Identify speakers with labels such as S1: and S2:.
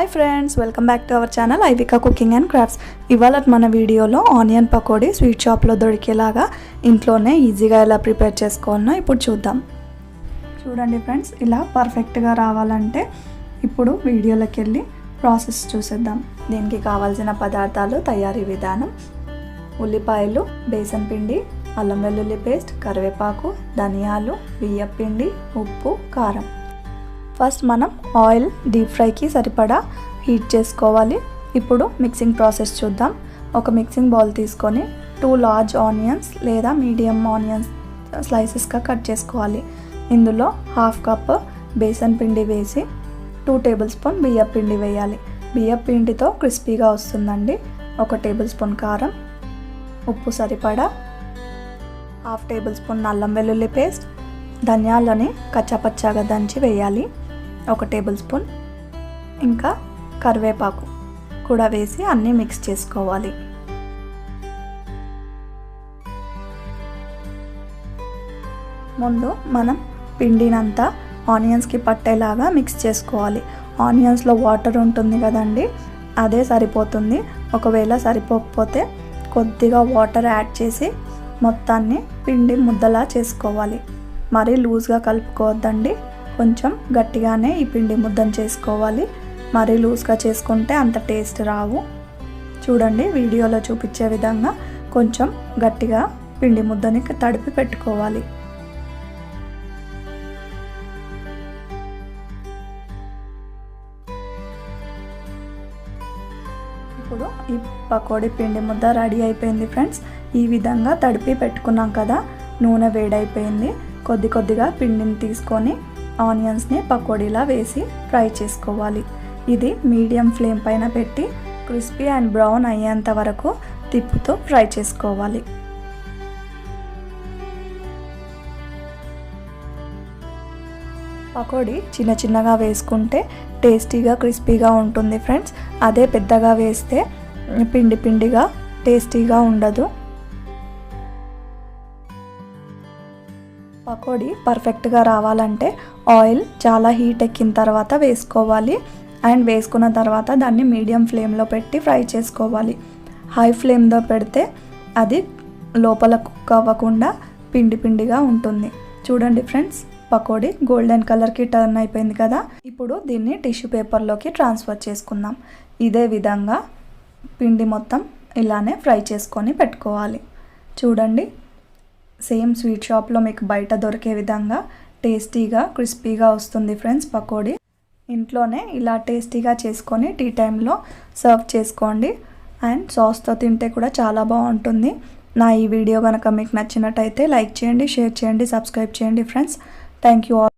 S1: Hi friends, welcome back to our channel Ivika cooking and crafts. ఇవాళ మన వీడియోలో onion pakodi sweet షాప్లో దొరికేలాగా ఇంట్లోనే ఈజీగా ఎలా ప్రిపేర్ చేసుకోవాలో ఇప్పుడు చూద్దాం. చూడండి ఫ్రెండ్స్, ఇలా పర్ఫెక్ట్గా రావాలంటే ఇప్పుడు వీడియోలోకి వెళ్ళి ప్రాసెస్ చూసేద్దాం. దీనికి కావాల్సిన పదార్థాలు, తయారీ విధానం: ఉల్లిపాయలు, బేసన్ పిండి, అల్లం వెల్లుల్లి పేస్ట్, కరివేపాకు, ధనియాలు, బియ్యం పిండి, ఉప్పు, కారం. ఫస్ట్ మనం ఆయిల్ డీప్ ఫ్రైకి సరిపడా హీట్ చేసుకోవాలి. ఇప్పుడు మిక్సింగ్ ప్రాసెస్ చూద్దాం. ఒక మిక్సింగ్ బౌల్ తీసుకొని 2 లార్జ్ ఆనియన్స్ లేదా మీడియం ఆనియన్స్ స్లైసెస్గా కట్ చేసుకోవాలి. ఇందులో 1/2 కప్ బేసన్ పిండి వేసి 2 టేబుల్ స్పూన్ బియ్యం పిండి వేయాలి. బియ్యం పిండితో క్రిస్పీగా వస్తుందండి. 1 టేబుల్ స్పూన్ కారం, ఉప్పు సరిపడా, 1/2 టేబుల్ స్పూన్ అల్లం వెల్లుల్లి పేస్ట్, ధనియాలని కచ్చాపచ్చాగా దంచి వేయాలి, 1 టేబుల్ స్పూన్, ఇంకా కరివేపాకు కూడా వేసి అన్నీ మిక్స్ చేసుకోవాలి. ముందు మనం పిండినంతా ఆనియన్స్కి పట్టేలాగా మిక్స్ చేసుకోవాలి. ఆనియన్స్లో వాటర్ ఉంటుంది కదండి, అదే సరిపోతుంది. ఒకవేళ సరిపోకపోతే కొద్దిగా వాటర్ యాడ్ చేసి మొత్తాన్ని పిండి ముద్దలా చేసుకోవాలి. మరీ లూజ్గా కలుపుకోవద్దండి, కొంచెం గట్టిగానే ఈ పిండి ముద్దను చేసుకోవాలి. మరీ లూజ్గా చేసుకుంటే అంత టేస్ట్ రావు. చూడండి, వీడియోలో చూపించే విధంగా కొంచెం గట్టిగా పిండి ముద్దని తడిపి పెట్టుకోవాలి. ఇప్పుడు ఈ పకోడీ పిండి ముద్ద రెడీ అయిపోయింది ఫ్రెండ్స్. ఈ విధంగా తడిపి పెట్టుకున్నాం కదా, నూనె వేడైపోయింది. కొద్ది కొద్దిగా పిండిని తీసుకొని ఆనియన్స్ని పకోడీలా వేసి ఫ్రై చేసుకోవాలి. ఇది మీడియం ఫ్లేమ్ పైన పెట్టి క్రిస్పీ అండ్ బ్రౌన్ అయ్యేంత వరకు తిప్పుతూ ఫ్రై చేసుకోవాలి. పకోడీ చిన్న చిన్నగా వేసుకుంటే టేస్టీగా క్రిస్పీగా ఉంటుంది ఫ్రెండ్స్. అదే పెద్దగా వేస్తే పిండి పిండిగా టేస్టీగా ఉండదు. పకోడీ పర్ఫెక్ట్గా రావాలంటే ఆయిల్ చాలా హీట్ ఎక్కిన తర్వాత వేసుకోవాలి. అండ్ వేసుకున్న తర్వాత దాన్ని మీడియం ఫ్లేమ్లో పెట్టి ఫ్రై చేసుకోవాలి. హై ఫ్లేమ్లో పెడితే అది లోపల కుక్ అవ్వకుండా పిండి పిండిగా ఉంటుంది. చూడండి ఫ్రెండ్స్, పకోడీ గోల్డెన్ కలర్కి టర్న్ అయిపోయింది కదా. ఇప్పుడు దీన్ని టిష్యూ పేపర్లోకి ట్రాన్స్ఫర్ చేసుకుందాం. ఇదే విధంగా పిండి మొత్తం ఇలానే ఫ్రై చేసుకొని పెట్టుకోవాలి. చూడండి, సేమ్ స్వీట్ షాప్లో మీకు బయట దొరికే విధంగా టేస్టీగా క్రిస్పీగా వస్తుంది ఫ్రెండ్స్ పకోడీ. ఇంట్లోనే ఇలా టేస్టీగా చేసుకొని టీ టైంలో సర్వ్ చేసుకోండి. అండ్ సాస్తో తింటే కూడా చాలా బాగుంటుంది. నా ఈ వీడియో కనుక మీకు నచ్చినట్టయితే లైక్ చేయండి, షేర్ చేయండి, సబ్స్క్రైబ్ చేయండి ఫ్రెండ్స్. Thank you all.